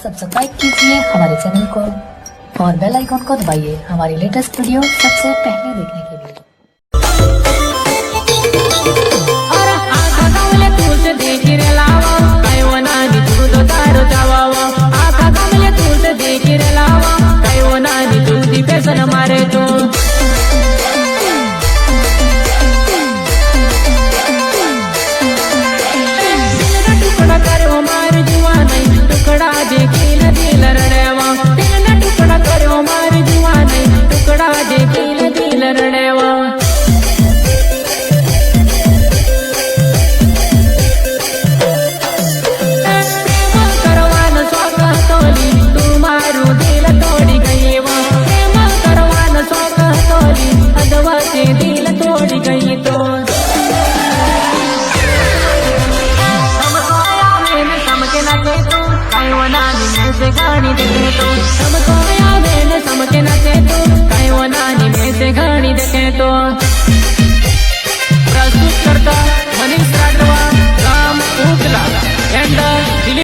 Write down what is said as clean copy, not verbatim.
Subscribe कीजिए हमारे channel को और बेल आइकॉन को दबाइए हमारी लेटेस्ट वीडियो सबसे पहले देखने के लिए। गानी देखे तो सबको याद है समझ ना तो काई वो नानी में से गानी देखे तो